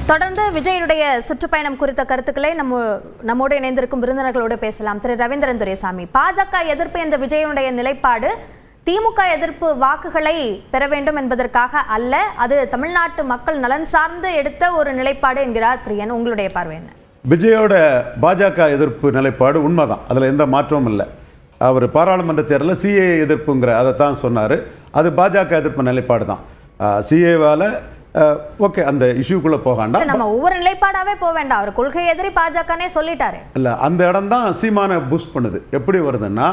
தொடர்ந்து விஜயனுடைய சுற்றுப்பயணம் குறித்த கருத்துக்களை நம்மோடு இணைந்திருக்கும் விருந்தினர்களோடு பேசலாம். திரு ரவீந்திரன் துரைசாமி, பாஜக எதிர்ப்பு என்ற விஜயனுடைய நிலைப்பாடு திமுக எதிர்ப்பு வாக்குகளை பெற வேண்டும் என்பதற்காக அல்ல, அது தமிழ்நாட்டு மக்கள் நலன் சார்ந்து எடுத்த ஒரு நிலைப்பாடு என்கிறார் பிரியன். உங்களுடைய பார்வை என்ன? விஜயோட பாஜக எதிர்ப்பு நிலைப்பாடு உண்மைதான், அதில் எந்த மாற்றமும் இல்லை. அவர் பாராளுமன்ற தேர்தலில் சிஏ எதிர்ப்புங்கிற அதை தான் சொன்னார். அது பாஜக எதிர்ப்பு நிலைப்பாடு தான். சிஏவால் ஓகே, அந்த இஷ்யூக்குள்ளே போகாண்டா, நம்ம ஒவ்வொரு நிலைப்பாடாவே போக வேண்டாம். அவர் கொள்கை எதிரி பாஜகனே சொல்லிட்டாரு. இல்லை, அந்த இடம் தான் சீமானை பூஸ்ட் பண்ணுது. எப்படி வருதுன்னா,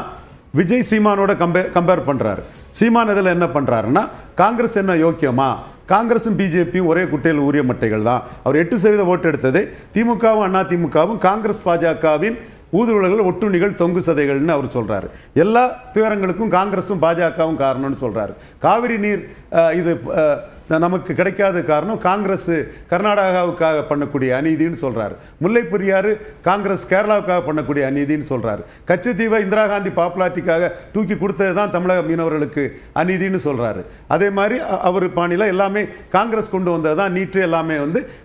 விஜய் சீமானோட கம்பேர் பண்ணுறாரு. சீமான் இதில் என்ன பண்ணுறாருன்னா, காங்கிரஸ் என்ன யோக்கியமா, காங்கிரஸும் பிஜேபியும் ஒரே குட்டையில் ஊறிய மட்டைகள் தான். அவர் 8% ஓட்டு எடுத்தது திமுகவும் அதிமுகவும் காங்கிரஸ் பாஜகவின் ஊதுவல்கள் ஒட்டுணிகள் தொங்கு சதைகள்னு அவர் சொல்கிறாரு. எல்லா துயரங்களுக்கும் காங்கிரஸும் பாஜகவும் காரணம்னு சொல்கிறாரு. காவிரி நீர் இது நமக்கு கிடைக்காத காரணம் காங்கிரஸ் கர்நாடகாவுக்காக பண்ணக்கூடிய அநீதின்னு சொல்கிறாரு. முல்லை பெரியாறு காங்கிரஸ் கேரளாவுக்காக பண்ணக்கூடிய அநீதின்னு சொல்கிறாரு. கச்சத்தீவை இந்திரா காந்தி பாப்புலாரிட்டிக்காக தூக்கி கொடுத்தது தான் தமிழக மீனவர்களுக்கு அநீதின்னு சொல்கிறாரு. அதே மாதிரி அவர் பாணியில் எல்லாமே காங்கிரஸ் கொண்டு வந்தது தான் நீட்டு எல்லாமே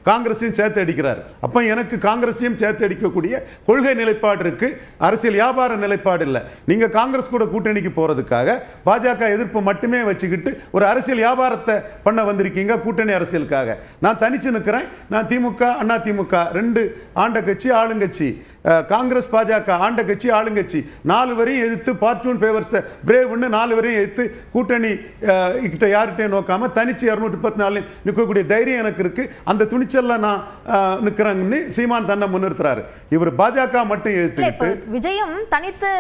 காங்கிரஸையும் சேர்த்து அடிக்கிறார். அப்போ எனக்கு காங்கிரஸையும் சேர்த்து அடிக்கக்கூடிய கொள்கை நிலைப்பாடு இருக்குது, அரசியல் வியாபார நிலைப்பாடு இல்லை. நீங்கள் காங்கிரஸ் கூட கூட்டணிக்கு போகிறதுக்காக பாஜக எதிர்ப்பு மட்டுமே வச்சுக்கிட்டு ஒரு அரசியல் வியாபாரத்தை பண்ண வந்திருக்கீங்க கூட்டணி அரசியலுக்காக. நான் தனிச்சு நிற்கிறேன். நான் திமுக அதிமுக 2 ஆண்ட கட்சி ஆளுங்கட்சி, காங்கிரஸ் பாஜக ஆண்ட கட்சி ஆளுங்கட்சி 4 வரையும் எதிர்த்து பார்ட் 1 ஃபேவர்ஸ் பிரேவ்னு 4 வரையும் எதிர்த்து கூட்டணி கிட்ட யார்கிட்டையும் நோக்காம தனிச்சு 234 நிற்கக்கூடிய தைரியம் எனக்கு இருக்கு. அந்த துணிச்சல்ல நான் நிற்கிறேன்னு சீமான் தன்னை முன்னிறுத்துறாரு. இவர் பாஜக மட்டும் எதிர்த்து விஜயம் தனித்து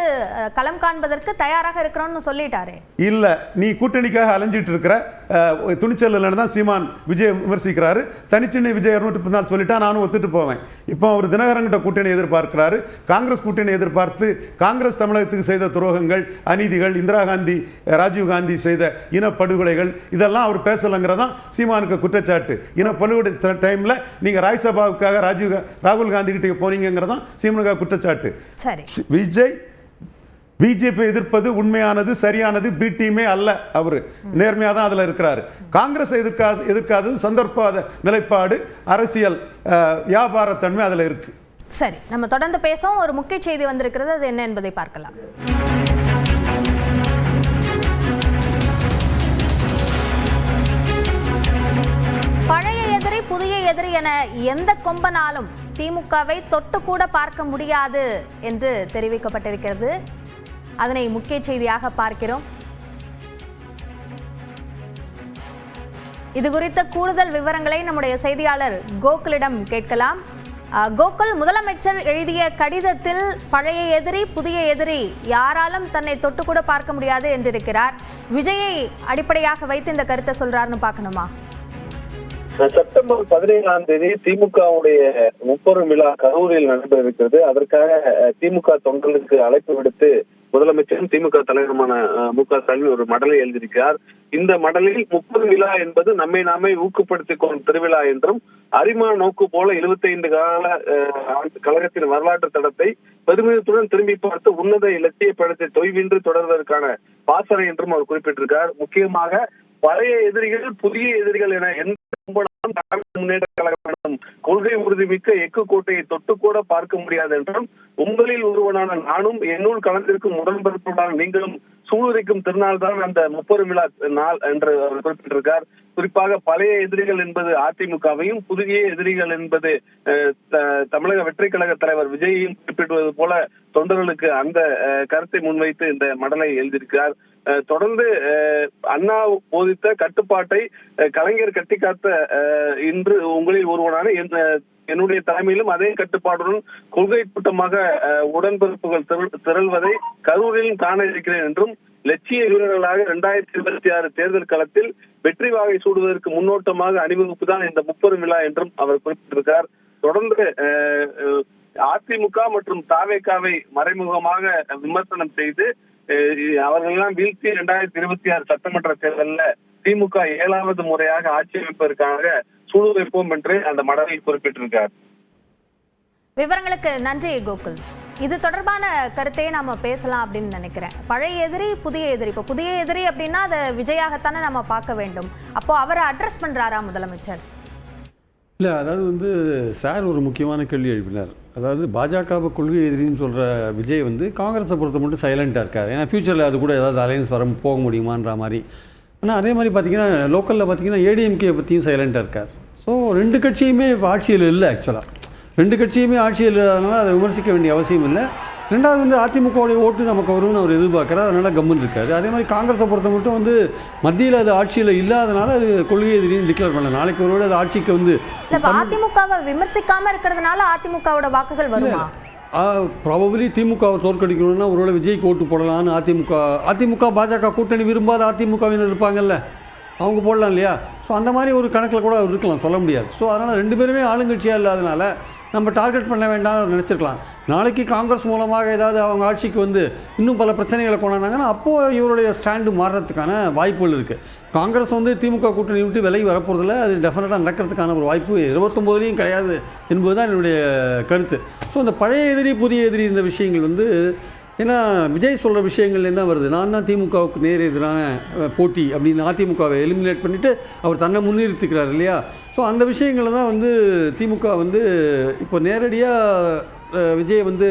களம் காண்பதற்கு தயாராக இருக்கிறோம்னு சொல்லிட்டாரு. இல்ல, நீ கூட்டணிக்காக அலைஞ்சிட்டு இருக்கிற துணிச்சல் இல்லைன்னு தான் சீமான் விஜய் விமர்சிக்கிறாரு. தனிச்சுன்னு விஜய் 234 சொல்லிட்டா நானும் ஒத்துட்டு போவேன். இப்போ அவர் தினகரன்கிட்ட கூட்டணி எதிர்பார்க்கிறாரு. காங்கிரஸ் கூட்டணி எதிர்பார்த்து காங்கிரஸ் தமிழகத்துக்கு செய்த துரோகங்கள், அநீதிகள், இந்திரா காந்தி ராஜீவ் காந்தி செய்த இனப்படுகொலைகள் இதெல்லாம் அவர் பேசலங்கிறதான் சீமானுக்கு குற்றச்சாட்டு. இனப்படுகொலை டைம்ல நீங்க ராஜ்யசபாவுக்காக ராகுல் காந்தி கிட்ட போனீங்கிறதான் சீமானுக்கு குற்றச்சாட்டு. விஜய் பிஜேபி எதிர்ப்பது உண்மையானது, சரியானது, பி டீமே அல்ல. அவர் நேர்மையாக தான் அதில் இருக்கிறாரு. காங்கிரஸ் எதிர்க்காதது சந்தர்ப்பாத நிலைப்பாடு, அரசியல் வியாபாரத்தன்மை அதில் இருக்கு. சரி, நம்ம தொடர்ந்து பேசுவோம். ஒரு முக்கிய செய்தி வந்திருக்கிறது, அது என்ன என்பதை பார்க்கலாம். பழைய எதிரி புதிய எதிரி என எந்த கொம்பனாலும் திமுகவை தொட்டு கூட பார்க்க முடியாது என்று தெரிவிக்கப்பட்டிருக்கிறது. அதனை முக்கிய செய்தியாக பார்க்கிறோம். இது குறித்த கூடுதல் விவரங்களை நம்முடைய செய்தியாளர் கோகுலிடம் கேட்கலாம். கோகுல், முதலமைச்சர் எழுதிய கடிதத்தில் பழைய எதிரி புதிய எதிரி யாராலும் தன்னை தொட்டு கூட பார்க்க முடியாது என்றிருக்கிறார். விஜயை அடிப்படையாக வைத்து இந்த கருத்தை சொல்றாருன்னு பார்க்கணுமா? செப்டம்பர் 17ஆம் தேதி திமுகவுடைய முப்பெரும் விழா கரூரில் நடைபெற இருக்கிறது. அதற்காக திமுக தொண்டர்களுக்கு அழைப்பு விடுத்து முதலமைச்சரும் திமுக தலைவருமான மு.க. ஸ்டாலின் ஒரு மடலை எழுதியிருக்கிறார். இந்த மடலில் 30 விழா என்பது நம்மை நாமே ஊக்கப்படுத்திக் கொள்ளும் திருவிழா என்றும், அரிமா நோக்கு போல 75 கால கழகத்தின் வரலாற்று தடத்தை பெருமிதத்துடன் திரும்பி பார்த்து உன்னத இலட்சிய படத்தை தொய்வின்றி தொடர்வதற்கான பாசறை என்றும் அவர் குறிப்பிட்டிருக்கார். முக்கியமாக பழைய எதிரிகள் புதிய எதிரிகள் என எந்த முன்னேற்ற கழகம் கொள்கை உறுதிமிக்க எக்கு கோட்டையை தொட்டு கூட பார்க்க முடியாது என்றும், உங்களில் ஒருவனான நானும் என்னுள் கலந்திருக்கும் உடன்பிறப்புடன் நீங்களும் சூளுரைக்கும் திருநாள் தான் அந்த முப்பெரும் விழா நாள் என்று அவர் குறிப்பிட்டிருக்கார். குறிப்பாக பழைய எதிரிகள் என்பது அதிமுகவையும், புதிய எதிரிகள் என்பது தமிழக வெற்றி கழக தலைவர் விஜயையும் குறிப்பிடுவது போல தொண்டர்களுக்கு அந்த கருத்தை முன்வைத்து இந்த மடலை எழுதியிருக்கிறார். தொடர்ந்து அண்ணா போதித்த கட்டுப்பாட்டை கலைஞர் கட்டி காத்த இன்று உங்களில் ஒருவனான என்னுடைய தலைமையிலும் அதே கட்டுப்பாடுடன் கொள்கை கூட்டமாக உடன்பிறப்புகள் திரள்வதை கரூரிலும் காண இருக்கிறேன் என்றும், லட்சிய வீரர்களாக 2026 தேர்தல் களத்தில் வெற்றி வாகை சூடுவதற்கு முன்னோட்டமாக அணிவகுப்பு தான் இந்த முப்பெரும் விழா என்றும் அவர் குறிப்பிட்டிருக்கிறார். தொடர்ந்து அதிமுக மற்றும் தாவேகாவை மறைமுகமாக விமர்சனம் செய்து அவர்களெல்லாம் வீழ்த்தி 2026 சட்டமன்ற தேர்தலில் திமுக 7வது முறையாக ஆட்சி அமைப்பதற்காக சூடு வைப்போம் என்று அந்த மடலில் குறிப்பிட்டிருக்கார். விவரங்களுக்கு நன்றி கோகுல். இது தொடர்பான கருத்தையே நாம பேசலாம் அப்படின்னு நினைக்கிறேன். பழைய எதிரி புதிய எதிரி, இப்போ புதிய எதிரி அப்படின்னா அதை விஜயாகத்தானே நம்ம பார்க்க வேண்டும். அப்போ அவரை அட்ரஸ் பண்றாரா முதலமைச்சர்? இல்லை, அதாவது வந்து சார் ஒரு முக்கியமான கேள்வி எழுப்பினார். அதாவது பாஜகவை கொள்கை எதிரின்னு சொல்கிற விஜய் வந்து காங்கிரஸை பொறுத்த மட்டும் சைலண்ட்டாக இருக்கார். ஏன்னா ஃப்யூச்சரில் அது கூட ஏதாவது அலையன்ஸ் போக முடியுமான்ற மாதிரி. ஆனால் அதே மாதிரி பார்த்திங்கன்னா லோக்கலில் பார்த்திங்கன்னா ஏடிஎம்கே பற்றியும் சைலண்ட்டாக இருக்கார். ஸோ ரெண்டு கட்சியுமே இப்போ ஆட்சியில் இல்லை. ஆக்சுவலாக ரெண்டு கட்சியுமே ஆட்சியில் இல்லாதனால அதை விமர்சிக்க வேண்டிய அவசியம் இல்லை. ரெண்டாவது வந்து அதிமுகவுடைய ஓட்டு நமக்கு வரும்னு அவர் எதிர்பார்க்குறாரு, அதனால் கம்முன்னு இருக்காரு. அதே மாதிரி காங்கிரஸை பொறுத்த மட்டும் வந்து மத்தியில் அது ஆட்சியில் இல்லாதனால அது கொள்கை எதிரின்னு டிக்ளேர் பண்ணல. நாளைக்கு ஒருவேளை அது ஆட்சிக்கு வந்து அதிமுகவை விமர்சிக்காம இருக்கிறதுனால அதிமுகவோட வாக்குகள் வருமா? ப்ராபபிளி திமுகவை தோற்கடிக்கணும்னா ஒருவேளை விஜய்க்கு ஓட்டு போடலான்னு அதிமுக பாஜக கூட்டணி விரும்பாத அதிமுகவினர் இருப்பாங்கல்ல, அவங்க போடலாம் இல்லையா? ஸோ அந்த மாதிரி ஒரு கணக்கில் கூட அவர் இருக்கலாம், சொல்ல முடியாது. ஸோ அதனால் ரெண்டு பேருமே ஆளுங்கட்சியாக இல்லாதனால நம்ம டார்கெட் பண்ண வேண்டாம்னு நினச்சிருக்கலாம். நாளைக்கு காங்கிரஸ் மூலமாக ஏதாவது அவங்க ஆட்சிக்கு வந்து இன்னும் பல பிரச்சனைகளை கொண்டாந்தாங்கன்னா அப்போது இவருடைய ஸ்டாண்டு மாறுறதுக்கான வாய்ப்புகள் இருக்குது. காங்கிரஸ் வந்து திமுக கூட்டணி விட்டு விலகி வரப்போகிறதில்ல, அது டெஃபினட்டாக நடக்கிறதுக்கான ஒரு வாய்ப்பு 29லேயும் கிடையாது என்பது தான் என்னுடைய கருத்து. ஸோ அந்த பழைய எதிரி புதிய எதிரி இந்த விஷயங்கள் வந்து ஏன்னா விஜய் சொல்கிற விஷயங்கள் என்ன வருது, நான் தான் திமுகவுக்கு நேர் எதிரான போட்டி அப்படின்னு அதிமுகவை எலிமினேட் பண்ணிவிட்டு அவர் தன்னை முன்னிறுத்திக்கிறார் இல்லையா? ஸோ அந்த விஷயங்களை தான் வந்து திமுக வந்து இப்போ நேரடியாக விஜயை வந்து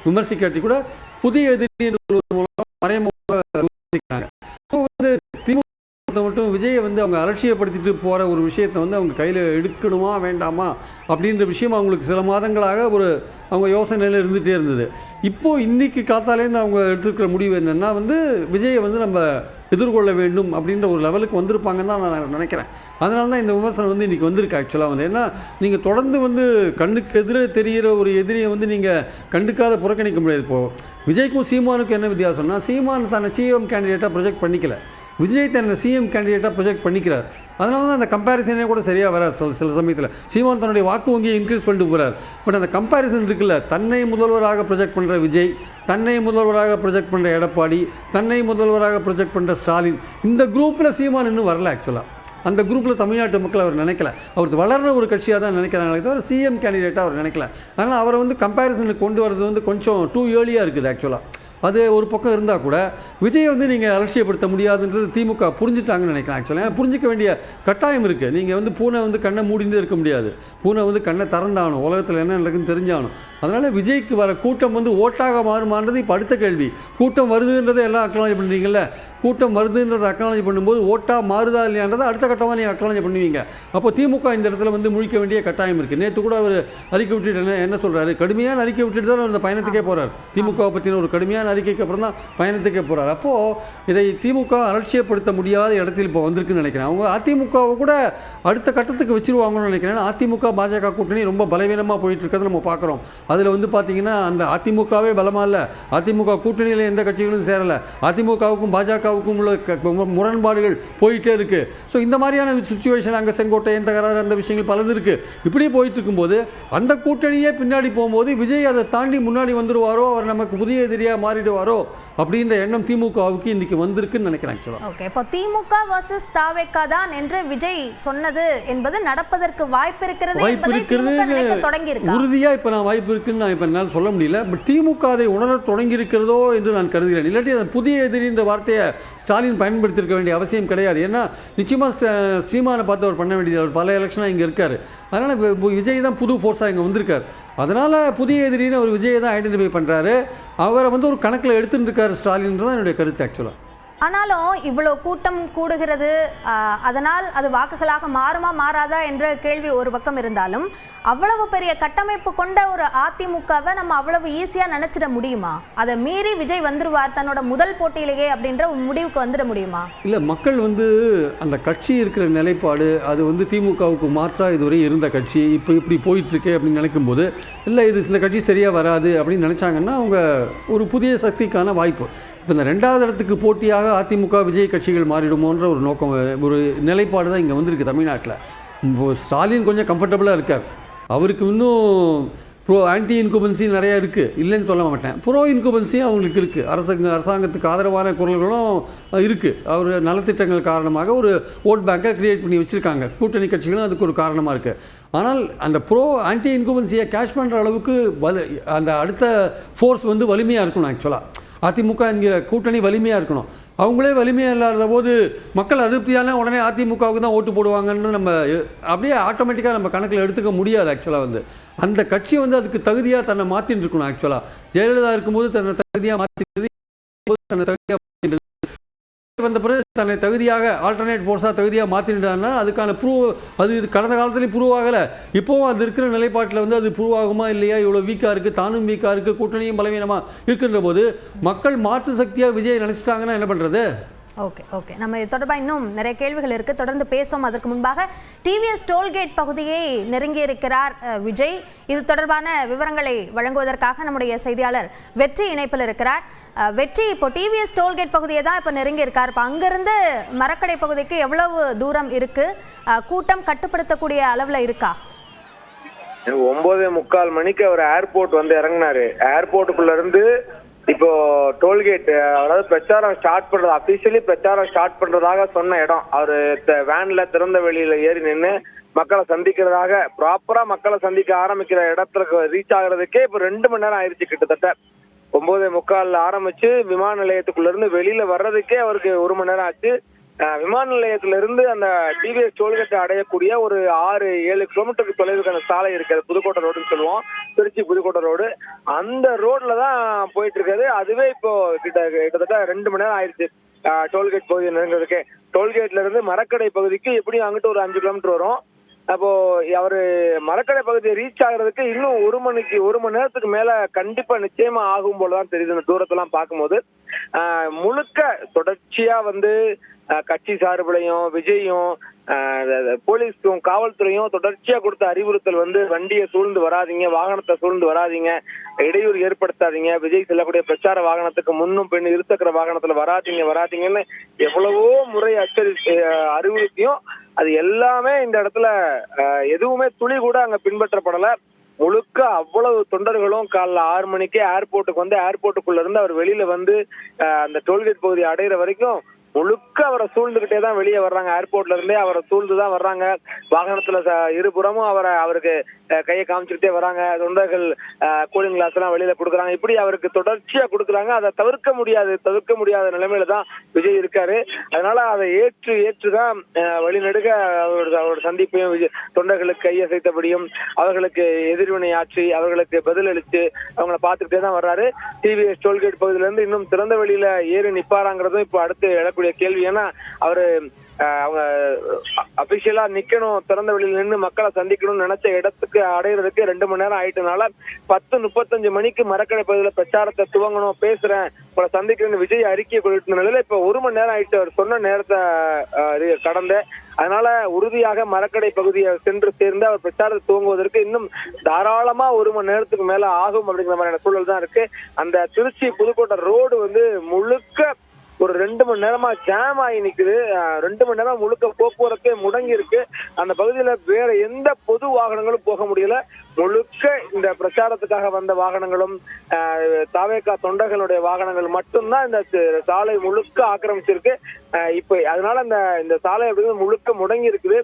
விமர்சிக்காட்டி கூட புதிய எதிரி மூலம் மறைமுகமாக விமர்சிக்கிறாங்க. ஸோ வந்து திமுக மட்டும் விஜயை வந்து அவங்க அலட்சியப்படுத்திட்டு போகிற ஒரு விஷயத்தை வந்து அவங்க கையில் எடுக்கணுமா வேண்டாமா அப்படின்ற விஷயம் அவங்களுக்கு சில மாதங்களாக ஒரு அவங்க யோசனையில் இருந்துகிட்டே இருந்தது. இப்போது இன்றைக்கி காத்தாலேருந்து அவங்க எடுத்துருக்கிற முடிவு என்னென்னா வந்து விஜயை வந்து நம்ம எதிர்கொள்ள வேண்டும் அப்படின்ற ஒரு லெவலுக்கு வந்திருப்பாங்கன்னு தான் நான் நினைக்கிறேன். அதனால தான் இந்த விமர்சனம் வந்து இன்றைக்கி வந்திருக்கு. ஆக்சுவலாக வந்து ஏன்னா நீங்கள் தொடர்ந்து வந்து கண்ணுக்கு எதிரே தெரிகிற ஒரு எதிரியை வந்து நீங்கள் கண்டுக்காத புறக்கணிக்க முடியாது. இப்போது விஜய்க்கும் சீமானுக்கும் என்ன வித்தியாசம்னா, சீமான் தன்னை சிஎம் கேண்டிடேட்டாக ப்ரொஜெக்ட் பண்ணிக்கல, விஜய் தன்னை சிஎம் கேண்டிடேட்டாக ப்ரொஜெக்ட் பண்ணிக்கிறார். அதனால தான் அந்த கம்பேரிசனே கூட சரியாக வராது. சில சமயத்தில் சீமான் தன்னுடைய வாக்கு வங்கியை இன்க்ரீஸ் பண்ணிட்டு போகிறார். பட் அந்த கம்பேரிசன் இருக்குல்ல, தன்னை முதல்வராக ப்ரொஜெக்ட் பண்ணுற விஜய், தன்னை முதல்வராக ப்ரொஜெக்ட் பண்ணுற எடப்பாடி, தன்னை முதல்வராக ப்ரொஜெக்ட் பண்ணுற ஸ்டாலின், இந்த குரூப்பில் சீமான் இன்னும் வரல. ஆக்சுவலாக அந்த குரூப்பில் தமிழ்நாட்டு மக்கள் அவர் நினைக்கல. அவர் வளர்கிற ஒரு கட்சியாக தான் நினைக்கிறாங்களே தவிர சிஎம் கேண்டிடேட்டாக அவர் நினைக்கல. அதனால் அவரை வந்து கம்பேரிசனுக்கு கொண்டு வரது வந்து கொஞ்சம் டூ ஏர்லியாக இருக்குது. ஆக்சுவலாக அது ஒரு பக்கம் இருந்தால் கூட விஜயை வந்து நீங்கள் அலட்சியப்படுத்த முடியாதுன்றது திமுக புரிஞ்சுட்டாங்கன்னு நினைக்கிறேன். ஆக்சுவலாக புரிஞ்சிக்க வேண்டிய கட்டாயம் இருக்குது. நீங்கள் வந்து பூனை வந்து கண்ணை மூடிந்து இருக்க முடியாது, பூனை வந்து கண்ணை திறந்தாகணும், உலகத்தில் என்ன நடக்குன்னு தெரிஞ்சாகணும். அதனால் விஜய்க்கு வர கூட்டம் வந்து ஓட்டாக மாறுமான்றது இப்போ அடுத்த கேள்வி. கூட்டம் வருதுன்றதை எல்லாம் அக்னாலஜ் பண்ணுறீங்கல்ல, கூட்டம் வருதுன்றதை அக்னாலஜ் பண்ணும்போது ஓட்டாக மாறுதா இல்லையான்றதை அடுத்த கட்டமாக நீங்கள் அக்னாலஜ் பண்ணுவீங்க. அப்போ திமுக இந்த இடத்துல வந்து முழிக்க வேண்டிய கட்டாயம் இருக்குது. நேற்று கூட அவர் அறிக்கை விட்டுட்டு என்ன சொல்கிறாரு, கடுமையான அறிக்கை விட்டுட்டு தான் அந்த பயணத்துக்கே போகிறார். திமுகவை பற்றின ஒரு கடுமையான அறிக்கைக்கு அப்புறம் தான் பயணத்துக்கே போகிறார். அப்போது இதை திமுக அலட்சியப்படுத்த முடியாத இடத்தில் இப்போ வந்திருக்குன்னு நினைக்கிறேன். அவங்க அதிமுகவை கூட அடுத்த கட்டத்துக்கு வச்சிருவாங்கன்னு நினைக்கிறேன். அதிமுக பாஜக கூட்டணி ரொம்ப பலவீனமாக போயிட்டு இருக்கிறத நம்ம பார்க்குறோம். அதில் வந்து பார்த்திங்கன்னா அந்த அதிமுகவே பலமாக இல்லை, அதிமுக கூட்டணியில் எந்த கட்சிகளும் சேரலை, அதிமுகவுக்கும் பாஜகவுக்கும் உள்ள முரண்பாடுகள் போயிட்டே இருக்குது. ஸோ இந்த மாதிரியான சுச்சுவேஷன் அங்கே செங்கோட்டையன் தகராறு அந்த விஷயங்கள் பலது இருக்குது. இப்படி போயிட்டு இருக்கும்போது அந்த கூட்டணியே பின்னாடி போகும்போது விஜய் அதை தாண்டி முன்னாடி வந்துடுவாரோ, அவர் நமக்கு புதிய எதிரியாக மாறிடுவாரோ அப்படின்ற எண்ணம் திமுகவுக்கு இன்னைக்கு வந்திருக்குன்னு நினைக்கிறேன். ஓகே, இப்போ திமுக வர்சஸ் தாவேகா தான் என்று விஜய் சொன்னது என்பது நடப்பதற்கு வாய்ப்பு இருக்கிறது, உறுதியாக இப்போ நான் வாய்ப்பு இருக்குன்னு நான் இப்போ என்னால் சொல்ல முடியல. பட் திமுக அதை உணர தொடங்கி இருக்கிறதோ என்று நான் கருதுகிறேன். இல்லாட்டி அந்த புதிய எதிரின்ற வார்த்தையை ஸ்டாலின் பயன்படுத்தியிருக்க வேண்டிய அவசியம் கிடையாது. ஏன்னா நிச்சயமாக ஸ்ரீமானை பார்த்து அவர் பண்ண வேண்டியது, அவர் பல எலெக்ஷனாக இங்கே இருக்கார். அதனால் விஜய் தான் புது ஃபோர்ஸாக இங்கே வந்திருக்கார். அதனால் புதிய எதிரின்னு அவர் விஜயை தான் ஐடென்டிஃபை பண்ணுறாரு. அவரை வந்து ஒரு கணக்கில் எடுத்துட்டு இருக்காரு ஸ்டாலின் தான் என்னுடைய கருத்து. ஆக்சுவலாக ஆனாலும் இவ்வளோ கூட்டம் கூடுகிறது, அதனால் அது வாக்குகளாக மாறுமா மாறாதா என்ற கேள்வி ஒரு பக்கம் இருந்தாலும் அவ்வளவு பெரிய கட்டமைப்பு கொண்ட ஒரு அதிமுகவை நம்ம அவ்வளவு ஈஸியாக நினச்சிட முடியுமா? அதை மீறி விஜய் வந்துருவார் தன்னோட முதல் போட்டியிலேயே அப்படின்ற முடிவுக்கு வந்துட முடியுமா? இல்லை, மக்கள் வந்து அந்த கட்சி இருக்கிற நிலைப்பாடு அது வந்து திமுகவுக்கு மாற்றாக இதுவரை இருந்த கட்சி இப்போ இப்படி போயிட்டுருக்கே அப்படின்னு நினைக்கும் போது, இல்லை இது இந்த கட்சி சரியாக வராது அப்படின்னு நினச்சாங்கன்னா அவங்க ஒரு புதிய சக்திக்கான வாய்ப்பு. இப்போ இந்த ரெண்டாவது இடத்துக்கு போட்டியாக அதிமுக விஜய் கட்சிகள் மாறிடுமோன்ற ஒரு நோக்கம், ஒரு நிலைப்பாடு தான் இங்கே வந்திருக்கு தமிழ்நாட்டில். இப்போது ஸ்டாலின் கொஞ்சம் கம்ஃபர்டபுளாக இருக்கார். அவருக்கு இன்னும் ஆன்டி இன்குபன்சி நிறையா இருக்குது, இல்லைன்னு சொல்ல மாட்டேன். ப்ரோ இன்குபன்சியும் அவங்களுக்கு இருக்குது. அரசாங்கத்துக்கு ஆதரவான குரல்களும் இருக்குது. அவர் நலத்திட்டங்கள் காரணமாக ஒரு ஓட் பேங்கை க்ரியேட் பண்ணி வச்சுருக்காங்க. கூட்டணி கட்சிகளும் அதுக்கு ஒரு காரணமாக இருக்குது. ஆனால் அந்த ஆன்டி இன்குபன்சியை கேஷ் பண்ணுற அளவுக்கு அந்த அடுத்த ஃபோர்ஸ் வந்து வலிமையாக இருக்கணும். ஆக்சுவலாக அதிமுக என்கிற கூட்டணி வலிமையாக இருக்கணும். அவங்களே வலிமையாக இல்லாத போது மக்கள் அதிருப்தியான உடனே அதிமுகவுக்கு தான் ஓட்டு போடுவாங்கன்னு நம்ம அப்படியே ஆட்டோமேட்டிக்காக நம்ம கணக்கில் எடுத்துக்க முடியாது. ஆக்சுவலாக அந்த கட்சி அதுக்கு தகுதியாக தன்னை மாற்றின்னு இருக்கணும். ஆக்சுவலாக ஜெயலலிதா இருக்கும்போது தன்னை தகுதியாக மாற்றினது, தன்னை தகுதியாக வந்த பிறகு தன்னை தகுதியாக ஆல்டர்னேட் ஃபோர்ஸாக தகுதியாக மாற்றிட்டாங்கன்னா அதுக்கான அது இது கடந்த காலத்துலேயும் ப்ரூவ் ஆகலை. இப்போவும் அது இருக்கிற நிலைப்பாட்டில் அது ப்ரூவ் ஆகுமா இல்லையா, இவ்வளோ வீக்காக இருக்குது, தானும் வீக்காக இருக்குது, கூட்டணியும் பலவீனமாக இருக்கின்ற போது மக்கள் மாற்று சக்தியாக விஜய் நினச்சிட்டாங்கன்னா என்ன பண்ணுறது? ஓகே நம்ம இது தொடர்பாக இன்னும் நிறைய கேள்விகள் இருக்கு, தொடர்ந்து பேசுவோம். அதற்கு முன்பாக டிவிஎஸ் டோல்கேட் பகுதியை நெருங்கி இருக்கிறார் விஜய். இது தொடர்பான விவரங்களை வழங்குவதற்காக நம்முடைய செய்தியாளர் வெற்றி இணைப்பில் இருக்கிறார். வெற்றி, இப்போ டிவிஎஸ் டோல்கேட் பகுதியை தான் இப்போ நெருங்கி இருக்கார். இப்போ அங்கிருந்து மரக்கடை பகுதிக்கு எவ்வளவு தூரம் இருக்கு? கூட்டம் கட்டுப்படுத்தக்கூடிய அளவில் இருக்கா? 9:45 மணிக்கு அவர் ஏர்போர்ட் இறங்கினாரு. ஏர்போர்ட்டுக்குள்ள இருந்து இப்போ டோல்கேட், அதாவது பிரச்சாரம் ஸ்டார்ட் பண்றது, அபிஷியலி பிரச்சாரம் ஸ்டார்ட் பண்றதாக சொன்ன இடம், அவரு வேன்ல திறந்த வெளியில ஏறி நின்று மக்களை சந்திக்கிறதாக, ப்ராப்பரா மக்களை சந்திக்க ஆரம்பிக்கிற இடத்துக்கு ரீச் ஆகுறதுக்கே இப்ப 2 மணி நேரம் ஆயிடுச்சு. கிட்டத்தட்ட 9:45 ஆரம்பிச்சு விமான நிலையத்துக்குள்ள இருந்து வெளியில வர்றதுக்கே அவருக்கு 1 மணி நேரம் ஆச்சு. விமான நிலையத்தில இருந்து அந்த டிவிஎஸ் டோல்கேட்டை அடையக்கூடிய ஒரு 6-7 கிலோமீட்டருக்கு தொலைவுக்கான சாலை இருக்கிறது, புதுக்கோட்டை ரோடுன்னு சொல்லுவோம், திருச்சி புதுக்கோட்டை ரோடு. அந்த ரோட்ல தான் போயிட்டு இருக்காது. அதுவே இப்போ கிட்டத்தட்ட 2 மணி நேரம் ஆயிடுச்சு டோல்கேட் பகுதியை நெருங்கிறதுக்கு. டோல்கேட்ல இருந்து மரக்கடை பகுதிக்கு எப்படியும் அங்கிட்டு ஒரு 5 கிலோமீட்டர் வரும். அப்போ அவரு மரக்கடை பகுதியை ரீச் ஆகுறதுக்கு இன்னும் 1 மணி நேரத்துக்கு மேல கண்டிப்பா நிச்சயமா ஆகும் போலதான் தெரியுது இந்த தூரத்தெல்லாம் பார்க்கும்போது. முழுக்க தொடர்ச்சியா கட்சி சார்புலையும் விஜயும் போலீஸும் காவல்துறையும் தொடர்ச்சியா கொடுத்த அறிவுறுத்தல் வண்டியை சூழ்ந்து வராதிங்க, வாகனத்தை சூழ்ந்து வராதிங்க, இடையூறு ஏற்படுத்தாதீங்க, விஜய் செல்லக்கூடிய பிரச்சார வாகனத்துக்கு முன்னும் பின் இருசக்கர வாகனத்துல வராதிங்கன்னு எவ்வளவோ முறை அறிவுறுத்தியும் அது எல்லாமே இந்த இடத்துல எதுவுமே துளி கூட அங்க பின்பற்றப்படல. முழுக்க அவ்வளவு தொண்டர்களும் காலைல 6 மணிக்கே ஏர்போர்ட்டுக்கு ஏர்போர்ட்டுக்குள்ள இருந்து அவர் வெளியில அந்த டோல்கேட் பகுதி அடையிற வரைக்கும் முழுக்க அவரை சூழ்ந்துகிட்டே தான் வெளியே வர்றாங்க. ஏர்போர்ட்ல இருந்தே அவரை சூழ்ந்துதான் வர்றாங்க. வாகனத்துல இருபுறமும் அவருக்கு கையை காமிச்சுக்கிட்டே வராங்க. தொண்டர்கள் கூலிங் கிளாஸ் எல்லாம் வெளியில கொடுக்குறாங்க. இப்படி அவருக்கு தொடர்ச்சியா கொடுக்குறாங்க. அதை தவிர்க்க முடியாத நிலைமையில தான் விஜய் இருக்காரு. அதனால அதை ஏற்றுதான் வழிநெடுக அவரோட சந்திப்பையும் தொண்டர்களுக்கு கையசைத்தபடியும் அவர்களுக்கு எதிர்வினை ஆற்றி அவர்களுக்கு பதிலளிச்சு அவங்கள பார்த்துக்கிட்டே தான் வர்றாரு. டிவிஎஸ் டோல்கேட் பகுதியில இருந்து இன்னும் திறந்த வெளியில ஏறி நிப்பாராங்கிறதும் இப்ப அடுத்து எழக்கூடிய கேள்வி. ஏன்னா அவங்க அபிஷியலா நிக்கணும், திறந்த வெளியில நின்று மக்களை சந்திக்கணும்னு நினைச்ச இடத்துக்கு அடையிறதுக்கு 2 மணி நேரம் ஆயிட்டனால 10:35 மணிக்கு மரக்கடை பகுதியில பிரச்சாரத்தை துவங்கணும், பேசுறேன், உங்களை சந்திக்கணும்னு விஜய் அறிக்கையை கொடுத்த நிலையில இப்ப 1 மணி நேரம் ஆயிட்டு அவர் சொன்ன நேரத்தை கடந்த. அதனால உறுதியாக மரக்கடை பகுதியை சென்று சேர்ந்து அவர் பிரச்சாரத்தை துவங்குவதற்கு இன்னும் தாராளமா 1 மணி நேரத்துக்கு மேல ஆகும் அப்படிங்கிற மாதிரியான சூழல் தான் இருக்கு. அந்த திருச்சி புதுக்கோட்டை ரோடு முழுக்க ஒரு 2 மணி நேரமா ஜாம் ஆகி நிக்குது. 2 மணி நேரம் முழுக்க போக்குவரத்தே முடங்கி இருக்கு. அந்த பகுதியில வேற எந்த பொது வாகனங்களும் போக முடியல. முழுக்க இந்த பிரச்சாரத்துக்காக வந்த வாகனங்களும் தாவேகா தொண்டர்களுடைய வாகனங்கள் மட்டும்தான் இந்த சாலை முழுக்க ஆக்கிரமிச்சிருக்கு. இப்ப அதனால இந்த சாலை அப்படிங்கிறது முழுக்க முடங்கி இருக்குது.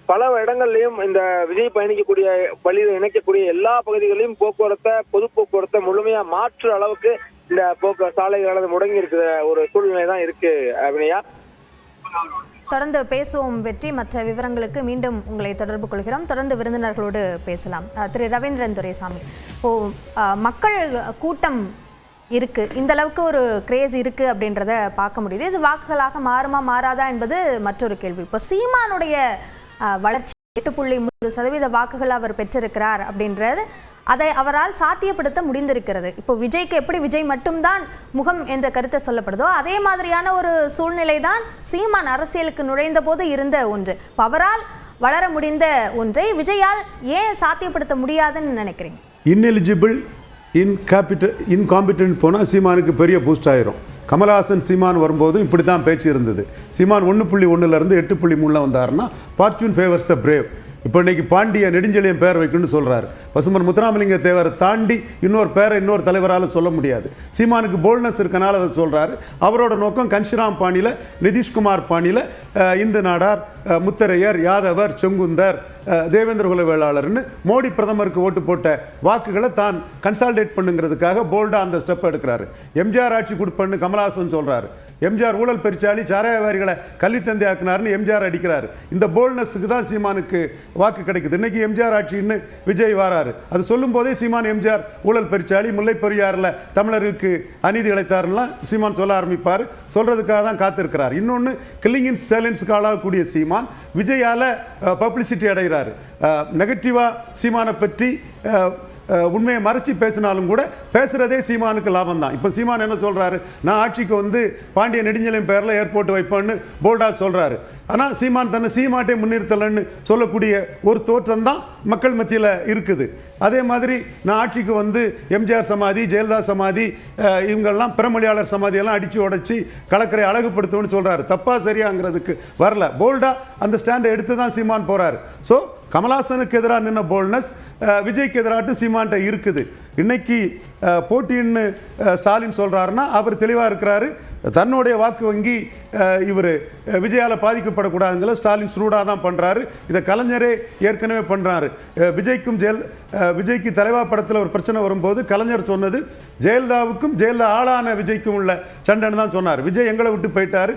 பல இடங்கள்லயும் இந்த விஜய் பயணிக்கக்கூடிய வழியில இணைக்கக்கூடிய எல்லா பகுதிகளிலும் பொது போக்குவரத்தை முழுமையா மாற்று அளவுக்கு இந்த சாலைகளானது முடங்கி இருக்கிற ஒரு சூழ்நிலை தான் இருக்கு. அபிநயா, தொடர்ந்து பேசுவோம் வெற்றி. மற்ற விவரங்களுக்கு மீண்டும் உங்களை தொடர்பு கொள்கிறோம். தொடர்ந்து விருந்தினர்களோடு பேசலாம். திரு ரவீந்திரன் துரைசாமி, மக்கள் கூட்டம் இருக்கு, இந்த அளவுக்கு ஒரு கிரேஸ் இருக்கு அப்படின்றத பார்க்க முடியுது. இது வாக்குகளாக மாறுமா மாறாதா என்பது மற்றொரு கேள்வி. இப்போ சீமானுடைய வளர்ச்சி 8.3% வாக்குகள் அவர் பெற்றிருக்கிறார் அப்படின்றது, அதை அவரால் சாத்தியப்படுத்த முடிந்திருக்கிறது. இப்போ விஜய்க்கு எப்படி விஜய் மட்டும்தான் முகம் என்ற கருத்தை சொல்லப்படுதோ அதே மாதிரியான ஒரு சூழ்நிலை தான் சீமான் அரசியலுக்கு நுழைந்த போது இருந்த ஒன்று. அவரால் வளர முடிந்த ஒன்றை விஜயால் ஏன் சாத்தியப்படுத்த முடியாதுன்னு நினைக்கிறீங்க? இன்எலிஜிபிள், இன்காம்பிட்டன்ட் போனால் சீமானுக்கு பெரிய பூஸ்ட் ஆயிரும். கமலஹாசன் சீமான் வரும்போது இப்படி தான் பேச்சு இருந்தது. சீமான் 1.1 8.3 வந்தாருன்னா ஃபார்ச்சூன் ஃபேவர்ஸ் த பிரேவ். இப்போ இன்னைக்கு பாண்டிய நெடுஞ்செழியன் பேர் வைக்கணும்னு சொல்கிறாரு. பசுமன் முத்துராமலிங்க தேவரை தாண்டி இன்னொரு பேரை இன்னொரு தலைவரால் சொல்ல முடியாது. சீமானுக்கு போல்ட்னஸ் இருக்கனால அதை சொல்கிறாரு. அவரோட நோக்கம் கன்ஷிராம் பாணியில், நிதிஷ்குமார் பாணியில், இந்து நாடார், முத்தரையர், யாதவர், செங்குந்தர், தேவேந்திர குல வேளாளர்னு மோடி பிரதமருக்கு ஓட்டு போட்ட வாக்குகளை தான் கன்சால்டேட் பண்ணுங்கிறதுக்காக போல்டா அந்த ஸ்டெப் எடுக்கிறாரு. எம்ஜிஆர் ஆட்சி கொடுப்பன்னு கமலஹாசன் சொல்றாரு. எம்ஜிஆர் ஊழல் பெருச்சாளி, சாராயவாரிகளை கள்ளித்தந்தை ஆக்குனாருன்னு எம்ஜிஆர் அடிக்கிறாரு. இந்த போல்ட்னஸுக்கு தான் சீமானுக்கு வாக்கு கிடைக்குது. இன்னைக்கு எம்ஜிஆர் ஆட்சின்னு விஜய் வராரு. அது சொல்லும் போதே சீமான் எம்ஜிஆர் ஊழல் பெருச்சாளி, முல்லை பெரியாறுல தமிழருக்கு அநீதி இழைத்தாருலாம் சீமான் சொல்ல ஆரம்பிப்பார். சொல்றதுக்காக தான் காத்திருக்கிறார். இன்னொன்று, கில்லிங் இன் சைலன்ஸுக்கு ஆளாகக்கூடிய சீமான் விஜயால பப்ளிசிட்டி அடைகிறார். நெகட்டிவா சீமானை பற்றி உண்மையை மறைச்சி பேசினாலும் கூட பேசுறதே சீமானுக்கு லாபம் தான். இப்போ சீமான் என்ன சொல்றாரு, நான் ஆட்சிக்கு வந்து பாண்டிய நெடுஞ்செழியன் பேரில் ஏர்போர்ட் வைப்பேன்னு போல்டா சொல்றாரு. ஆனால் சீமான் தன்னை சீமாட்டை முன்னிறுத்தலன்னு சொல்லக்கூடிய ஒரு தோற்றம் தான் மக்கள் மத்தியில் இருக்குது. அதே மாதிரி நான் ஆட்சிக்கு வந்து எம்ஜிஆர் சமாதி, ஜெயலலிதா சமாதி, இவங்கெல்லாம் பிறமொழியாளர் சமாதியெல்லாம் அடித்து உடைச்சி கடற்கரை அழகுபடுத்துவோன்னு சொல்றாரு. தப்பா சரியாங்கிறதுக்கு வரல. போல்டா அந்த ஸ்டாண்டை எடுத்து தான் சீமான் போறாரு. ஸோ கமலஹாசனுக்கு எதிராக நின்ன போல்ட்னஸ் விஜய்க்கு எதிராட்டும் சீமான்ட்ட இருக்குது. இன்னைக்கு போட்டின்னு ஸ்டாலின் சொல்றாருன்னா அவர் தெளிவாக இருக்கிறாரு. தன்னுடைய வாக்கு வங்கி இவர் விஜயால பாதிக்கப்படக்கூடாதுங்கிற ஸ்டாலின் சூடாக தான் பண்ணுறாரு. இதை கலைஞரே ஏற்கனவே பண்ணுறாரு. விஜய்க்கு தலைவா படத்தில் ஒரு பிரச்சனை வரும்போது கலைஞர் சொன்னது ஜெயலலிதாவுக்கும் ஜெயலலிதா ஆளான விஜய்க்கும் உள்ள சண்டைன்னு தான் சொன்னார். விஜய் எங்களை விட்டு போயிட்டாரு.